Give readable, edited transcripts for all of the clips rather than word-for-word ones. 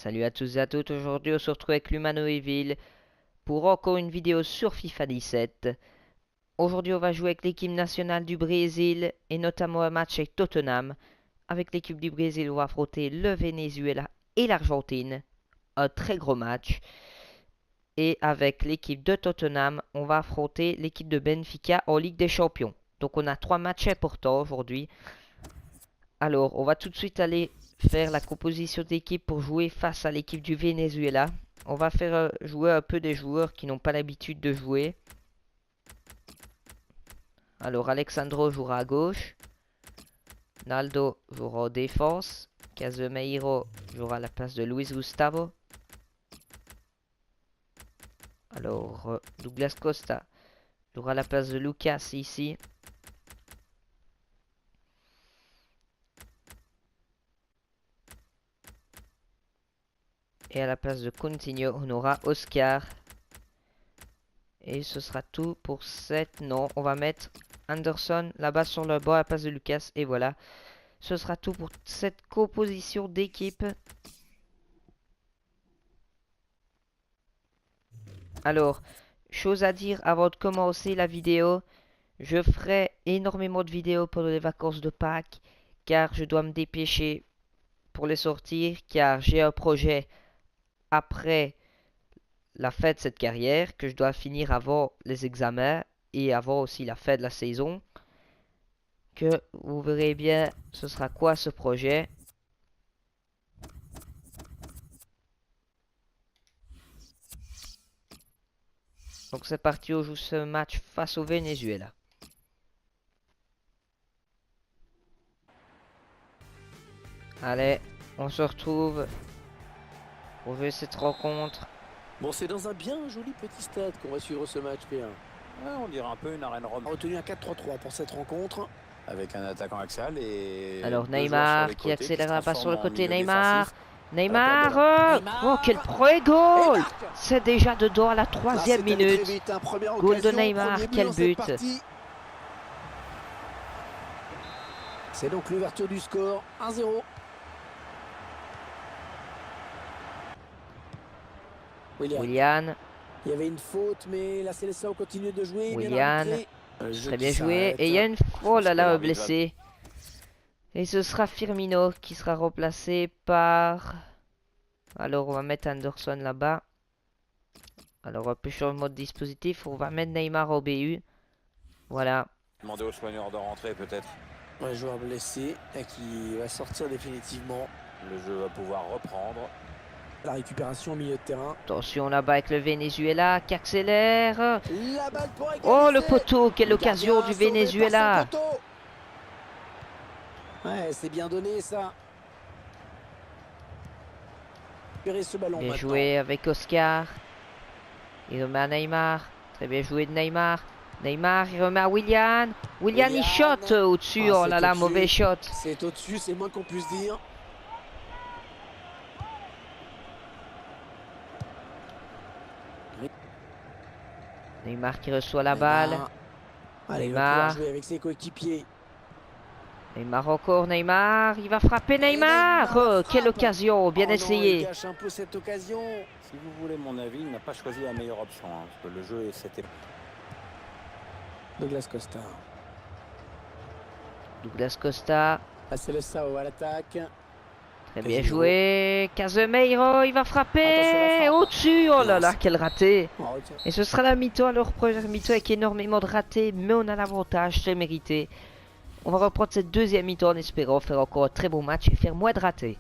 Salut à tous et à toutes, aujourd'hui on se retrouve avec Lumanoéville pour encore une vidéo sur FIFA 17. Aujourd'hui on va jouer avec l'équipe nationale du Brésil et notamment un match avec Tottenham. Avec l'équipe du Brésil on va affronter le Venezuela et l'Argentine, un très gros match. Et avec l'équipe de Tottenham on va affronter l'équipe de Benfica en Ligue des Champions. Donc on a 3 matchs importants aujourd'hui. Alors on va tout de suite aller faire la composition d'équipe pour jouer face à l'équipe du Venezuela. On va faire jouer un peu des joueurs qui n'ont pas l'habitude de jouer. Alors Alexandro jouera à gauche. Naldo jouera en défense. Casemiro jouera à la place de Luis Gustavo. Alors Douglas Costa jouera à la place de Lucas ici. Et à la place de Coutinho, on aura Oscar. Et ce sera tout pour cette... Non, on va mettre Anderson là-bas sur le banc à la place de Lucas. Et voilà. Ce sera tout pour cette composition d'équipe. Alors, chose à dire avant de commencer la vidéo. Je ferai énormément de vidéos pendant les vacances de Pâques. Car je dois me dépêcher pour les sortir. Car j'ai un projet après la fin de cette carrière que je dois finir avant les examens et avant aussi la fin de la saison, que vous verrez bien ce sera quoi ce projet. Donc c'est parti, on joue ce match face au Venezuela. Allez, on se retrouve pour jouer cette rencontre. Bon, c'est dans un bien joli petit stade qu'on va suivre ce match, Pierre. Ouais, on dirait un peu une arène Rome. On a retenu un 4-3-3 pour cette rencontre. Avec un attaquant axial et... Alors deux Neymar joueurs sur qui les côtés accélère la passe sur le se transforment en côté. milieu Neymar. défensif. Neymar, Neymar. oh quel premier goal! C'est déjà dedans à la 3e minute. Goal de Neymar, quel but! C'est donc l'ouverture du score, 1-0. Willian, Il y avait une faute, mais la Seleção continue de jouer. Willian, très bien joué. Et il y a une... Oh Oh là là, un blessé. Et ce sera Firmino qui sera remplacé par... Alors on va mettre Anderson là-bas. Alors on peut changer le mode dispositif. On va mettre Neymar au BU. Voilà. Demander aux soigneurs de rentrer peut-être. Un joueur blessé qui va sortir définitivement. Le jeu va pouvoir reprendre. La récupération au milieu de terrain. Attention là-bas avec le Venezuela qui accélère. La balle pour égaliser. Oh le poteau, quelle occasion du Venezuela. Ouais, c'est bien donné ça. Ce ballon Bien maintenant. joué avec Oscar. Il remet à Neymar. Très bien joué de Neymar. Neymar, il remet à Willian. Willian, il shot au-dessus. Oh là là, mauvais shot. C'est au-dessus, c'est le moins qu'on puisse dire. Neymar qui reçoit la balle. Allez, il va Neymar. pouvoir jouer avec ses coéquipiers. Neymar encore, Neymar. Il va frapper Neymar. Oh, quelle occasion, bien essayé. Il gâche un peu cette occasion. Si vous voulez mon avis, il n'a pas choisi la meilleure option. Parce que le jeu, c'était... Douglas Costa. Douglas Costa. Là, c'est le Sao à l'attaque. Très bien joué. Casemiro, il va frapper au-dessus. Oh là là, quel raté. Et ce sera la mi-temps. Alors, première mi-temps avec énormément de ratés. Mais on a l'avantage, c'est mérité. On va reprendre cette deuxième mi-temps en espérant faire encore un très beau match et faire moins de ratés.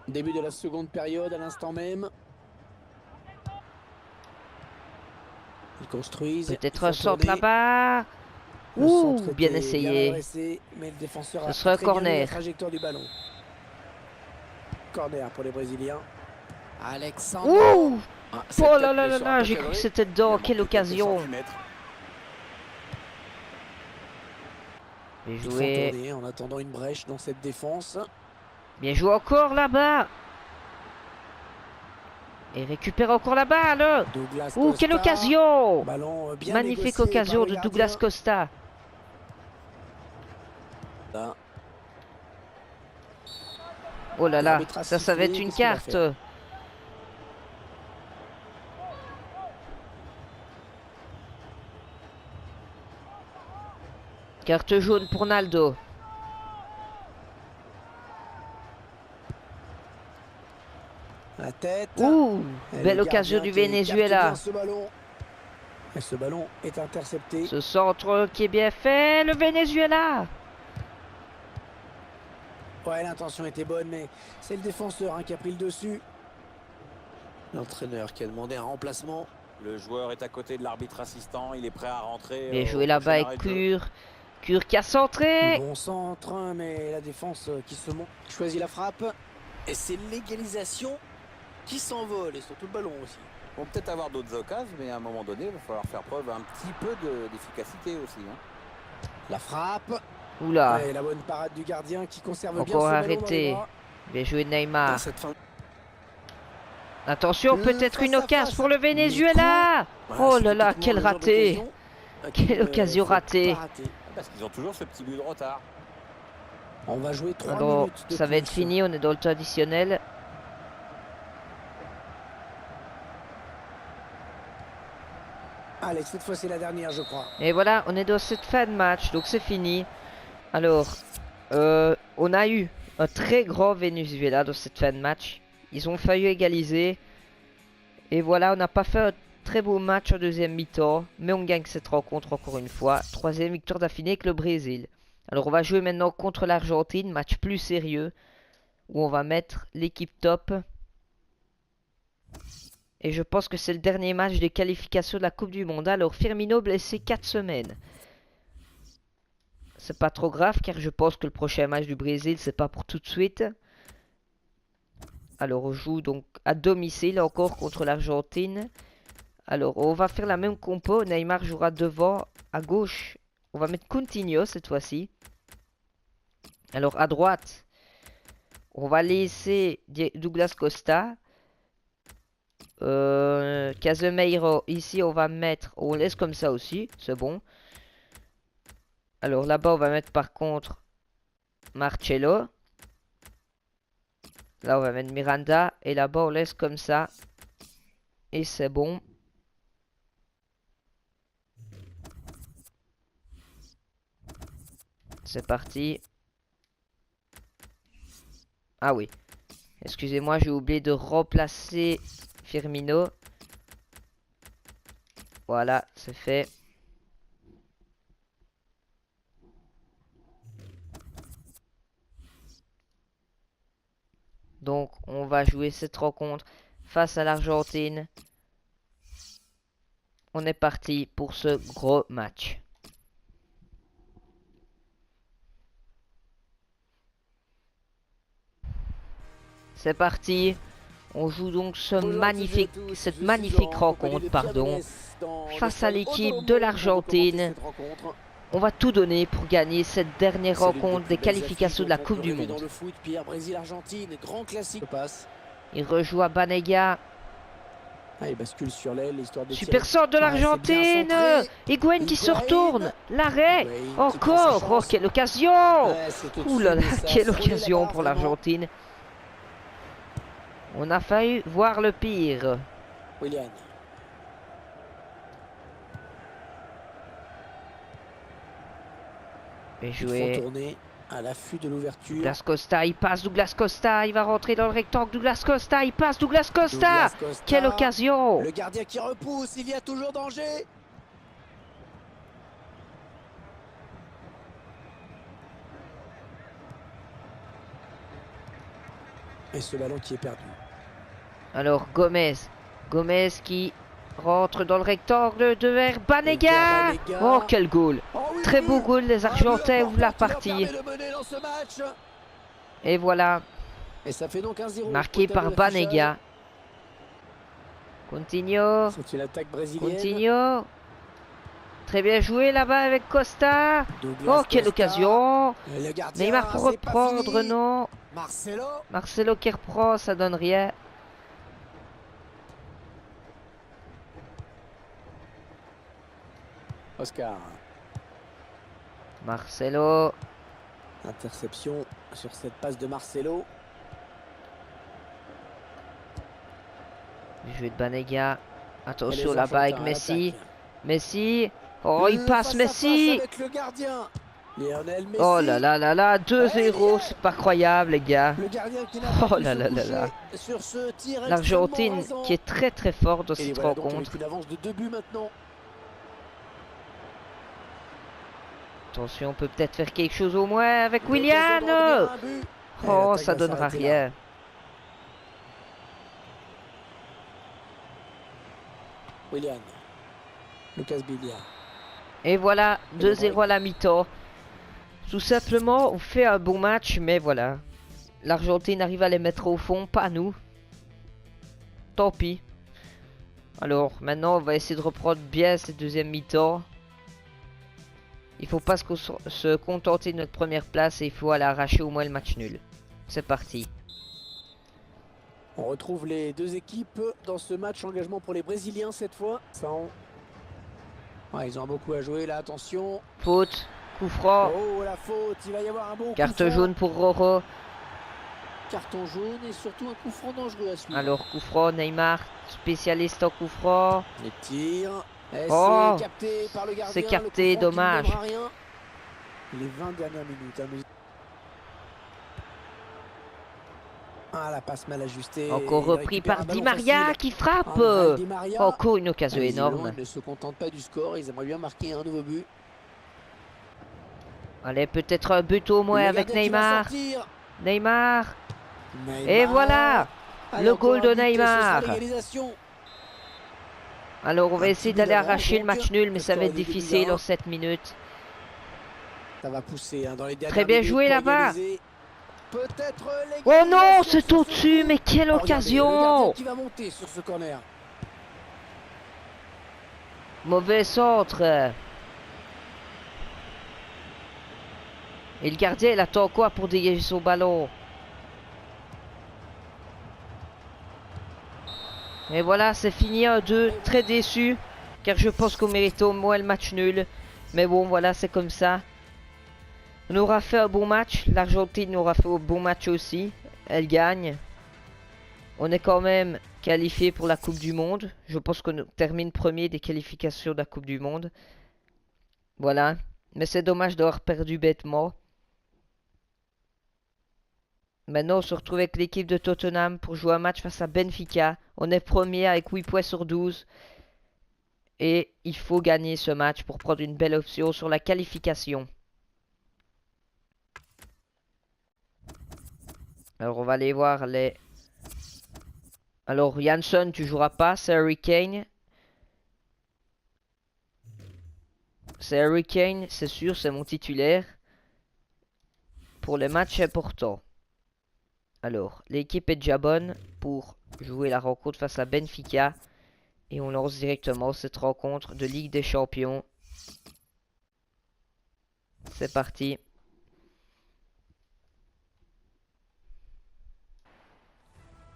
Début de la seconde période à l'instant même. Ils construisent. Peut-être un centre là-bas. Ouh, bien essayé. Adressé, mais le défenseur Ce a sera un très bien lu corner. la trajectoire du ballon. Corner pour les Brésiliens. Alexandre. Ouh. Ah, Oh là là là là, j'ai cru que c'était dedans. Quelle occasion. Bien Il faut joué. tourner en attendant une brèche dans cette défense. Bien joué encore là-bas. Et récupère encore la balle. Douglas Ouh, Costa. quelle occasion. Ballon bien Magnifique négocié occasion par de le Douglas gardien. Costa. Là. Oh là là, L'arbitre a ça va sifflé, être une qu'est-ce qu'il a carte. fait? Carte jaune pour Naldo. La tête. Ouh, Et belle le occasion gardien du qui capte Venezuela. bien ce ballon. Et ce ballon est intercepté. Ce centre qui est bien fait, le Venezuela. Ouais, l'intention était bonne, mais c'est le défenseur hein, qui a pris le dessus. L'entraîneur qui a demandé un remplacement. Le joueur est à côté de l'arbitre assistant. Il est prêt à rentrer. Bien Au joué là-bas prochain avec arrêt de jeu. Cure. Cure qui a centré. Bon centre, hein, mais la défense qui se monte. Choisit la frappe. Et c'est l'égalisation qui s'envole. Et surtout le ballon aussi. Ils vont peut-être avoir d'autres occasions, mais à un moment donné, il va falloir faire preuve un petit peu d'efficacité aussi. Hein. La frappe. Oula, Ouais, la bonne parade du gardien qui conserve bien encore ce ballon dans les arrêté. bras. Bien joué Dans Neymar. cette fin. Attention, Le peut-être une face à occasion face. pour le Venezuela. Voilà, Oh c'est là là, typiquement quel le genre raté. d'occasion, Quelle qu'il ne occasion faut ratée. pas rater. Parce qu'ils ont toujours ce petit but de retard. On va jouer 3 Alors, minutes de ça va être plus. fini, on est dans le temps additionnel. Allez, cette fois c'est la dernière, je crois. Et voilà, on est dans cette fin de match, donc c'est fini. Alors, on a eu un très grand Venezuela dans cette fin de match. Ils ont failli égaliser. Et voilà, on n'a pas fait un très beau match en deuxième mi-temps. Mais on gagne cette rencontre encore une fois. Troisième victoire d'affilée avec le Brésil. Alors on va jouer maintenant contre l'Argentine, match plus sérieux. Où on va mettre l'équipe top. Et je pense que c'est le dernier match des qualifications de la Coupe du Monde. Alors Firmino blessé 4 semaines. C'est pas trop grave car je pense que le prochain match du Brésil c'est pas pour tout de suite. Alors on joue donc à domicile encore contre l'Argentine. Alors on va faire la même compo. Neymar jouera devant, à gauche. On va mettre Coutinho cette fois-ci. Alors à droite, on va laisser Douglas Costa. Casemiro, ici on va mettre, on laisse comme ça aussi, c'est bon. Alors là-bas on va mettre par contre Marcelo. Là on va mettre Miranda et là-bas on laisse comme ça. Et c'est bon. C'est parti. Ah oui. Excusez-moi, j'ai oublié de remplacer Firmino. Voilà, c'est fait. Donc, on va jouer cette rencontre face à l'Argentine. On est parti pour ce gros match. C'est parti. On joue donc cette magnifique rencontre, pardon, face à l'équipe de l'Argentine. On va tout donner pour gagner cette dernière rencontre des qualifications de la Coupe du Monde. Il rejoue à Banega. Ah, il bascule sur l'aile, histoire de Super tirer. sort de l'Argentine. Higuaín qui se retourne. L'arrêt. Encore. Oh, quelle occasion. Ouh là là, quelle occasion pour l'Argentine. On a failli voir le pire. Willian. Bien Il faut joué. tourner à l'affût de l'ouverture. Douglas Costa, il passe Douglas Costa, il va rentrer dans le rectangle. Douglas Costa, il passe Douglas Costa. Quelle occasion. Le gardien qui repousse, il y a toujours danger. Et ce ballon qui est perdu. Alors Gomez. Gomez qui rentre dans le rectangle devers Banega. Oh, quel goal. Oh oui, Très oui. beau goal, les Argentins ouvrent la partie. Et voilà, Et ça fait donc 1-0. marqué par Banega. Coutinho. C'est une attaque brésilienne. Coutinho. Très bien joué là-bas avec Costa. Douglas Oh, quelle Costa. occasion. Le gardien, Neymar pour c'est pas reprendre, fini. non. Marcelo. Marcelo qui reprend, ça donne rien. Oscar. Marcelo. Interception sur cette passe de Marcelo. Joué de Banega. Et Attention les là-bas avec Argentins à Messi. l'attaque. Messi. Oh, il passe Face à face Messi. avec le gardien. Lionel Messi. Oh là là là là, Ouais, il y 2-0, est. c'est pas croyable les gars. Le gardien qui n'a Oh pas pu là se là là coucher là. sur ce tir L'Argentine extrêmement qui est très très forte dans rasant. Et cette voilà donc rencontre. avec une avance de 2 buts maintenant. Attention, on peut peut-être faire quelque chose au moins avec L'occasion de Willian. revenir à un but. Et Oh, l'attaque ça va donnera s'arrêter là. rien. Willian. Lucas Biglia. Et voilà, Et le 2-0 à la mi-temps. Tout simplement, on fait un bon match, mais voilà. L'Argentine arrive à les mettre au fond, pas nous. Tant pis. Alors, maintenant, on va essayer de reprendre bien cette deuxième mi-temps. Il faut pas se contenter de notre première place et il faut aller arracher au moins le match nul. C'est parti. On retrouve les deux équipes dans ce match. Engagement pour les Brésiliens cette fois. Ouais, ils ont beaucoup à jouer là, attention. Faute, coup franc, Oh la faute, il va y avoir un bon coup carte franc. jaune pour Roro. Carton jaune et surtout un coup franc dangereux à suivre. Alors, coup franc, Neymar, spécialiste en coup franc. Les tirs. Et Oh, c'est capté par le gardien. c'est capté, le coup franc qui ne dommage. donnera rien. Les 20 dernières minutes. Ah, la passe mal ajustée. Encore Il repris récupère par un ballon Di Maria facile. qui frappe. Angel Di Maria. Encore une occasion Ah, visiblement, énorme. ils ne se contentent pas du score. Ils aimeraient bien marquer un nouveau but. Allez, peut-être un but au moins Le avec gardien qui va Neymar. sortir. Neymar. Neymar. Et voilà, Allez, le encore goal un de but et ce sera Neymar. l'égalisation. Alors, on va Un essayer petit d'aller but arracher le d'avance, match nul, mais parce ça va qu'on être aurait dû difficile gagner en 7 minutes. Ça va pousser dans les dernières Très bien minutes joué pour là-bas. égaliser. Peut-être Oh non, l'égalisation c'est sur ce au-dessus, coup. mais quelle Oh, regardez, le occasion! gardien qui va monter sur ce corner. Mauvais centre. Et le gardien, il attend quoi pour dégager son ballon? Et voilà, c'est fini 1-2. Très déçu, car je pense qu'on méritait au moins le match nul. Mais bon, voilà, c'est comme ça. On aura fait un bon match. L'Argentine aura fait un bon match aussi. Elle gagne. On est quand même qualifié pour la Coupe du Monde. Je pense qu'on termine premier des qualifications de la Coupe du Monde. Voilà. Mais c'est dommage d'avoir perdu bêtement. Maintenant, on se retrouve avec l'équipe de Tottenham pour jouer un match face à Benfica. On est premier avec 8 points sur 12. Et il faut gagner ce match pour prendre une belle option sur la qualification. Alors, on va aller voir les... Alors, Jansson, tu joueras pas. C'est Harry Kane. C'est Harry Kane, c'est sûr, c'est mon titulaire. Pour les matchs importants. Alors, l'équipe est déjà bonne pour jouer la rencontre face à Benfica. Et on lance directement cette rencontre de Ligue des Champions. C'est parti.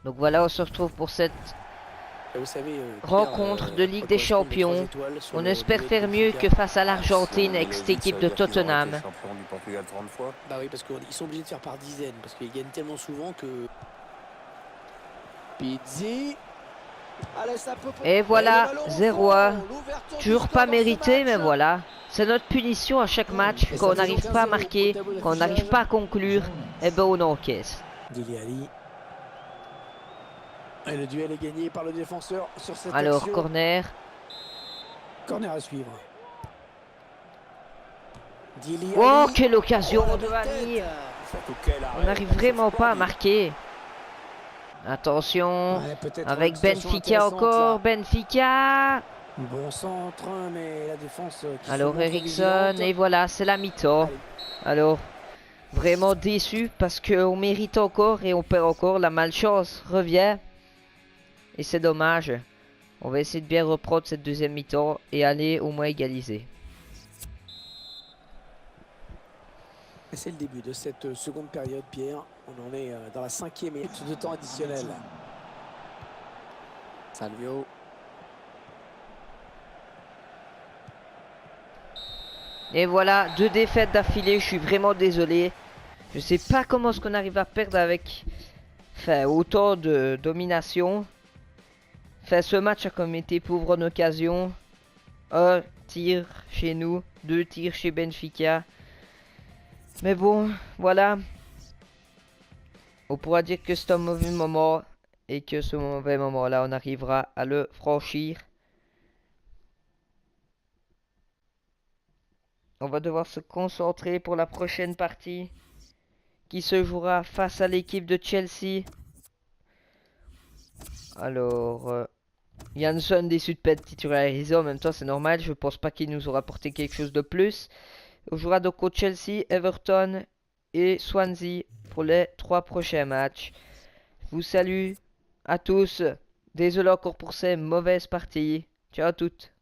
Donc voilà, on se retrouve pour cette Vous savez, rencontre de Ligue des Champions. On espère faire mieux que face à l'Argentine avec cette équipe de Tottenham. Champion du Portugal 30 fois. Bah oui, parce qu'ils sont obligés de faire par dizaines, parce qu'ils gagnent tellement souvent que... Pizzi. Allez, ça peut... Et voilà, le ballon au 0-1. fond, l'ouverture du Toujours score pas dans ce mérité, mais match. voilà. C'est notre punition à chaque match. Et Quand on ça fait n'arrive donc pas à 1-0 marquer, au tableau quand on n'arrive d'affichage. pas à conclure, eh ben on encaisse. Dele Alli. Et le duel est gagné par le défenseur sur cette Alors, action. corner. Corner à suivre. Dele Alli. Oh, quelle occasion Oh, de la Ali. tête. Surtout quel On arrêt. n'arrive vraiment pas à marquer. Attention. Ouais, peut-être Avec une situation Benfica intéressante, encore. là. Benfica. Bon centre, mais la défense qui Alors se montre Eriksson. vigilante. Et voilà, c'est la mi-temps. Alors, vraiment déçu parce qu'on mérite encore et on perd encore. La malchance revient. Et c'est dommage. On va essayer de bien reprendre cette deuxième mi-temps et aller au moins égaliser. Et c'est le début de cette seconde période, Pierre. On en est dans la 5e minute de temps additionnel. Salvio. Et voilà, 2 défaites d'affilée. Je suis vraiment désolé. Je sais pas comment est-ce qu'on arrive à perdre avec... Enfin, autant de domination. Enfin, ce match a comme été pauvre en occasion. Un tir chez nous, 2 tirs chez Benfica. Mais bon, voilà. On pourra dire que c'est un mauvais moment et que ce mauvais moment-là, on arrivera à le franchir. On va devoir se concentrer pour la prochaine partie qui se jouera face à l'équipe de Chelsea. Alors, Jansson déçu de pas être titularisé, en même temps c'est normal, je pense pas qu'il nous aura apporté quelque chose de plus. On jouera donc au Chelsea, Everton et Swansea pour les 3 prochains matchs. Je vous salue à tous, désolé encore pour ces mauvaises parties. Ciao à toutes.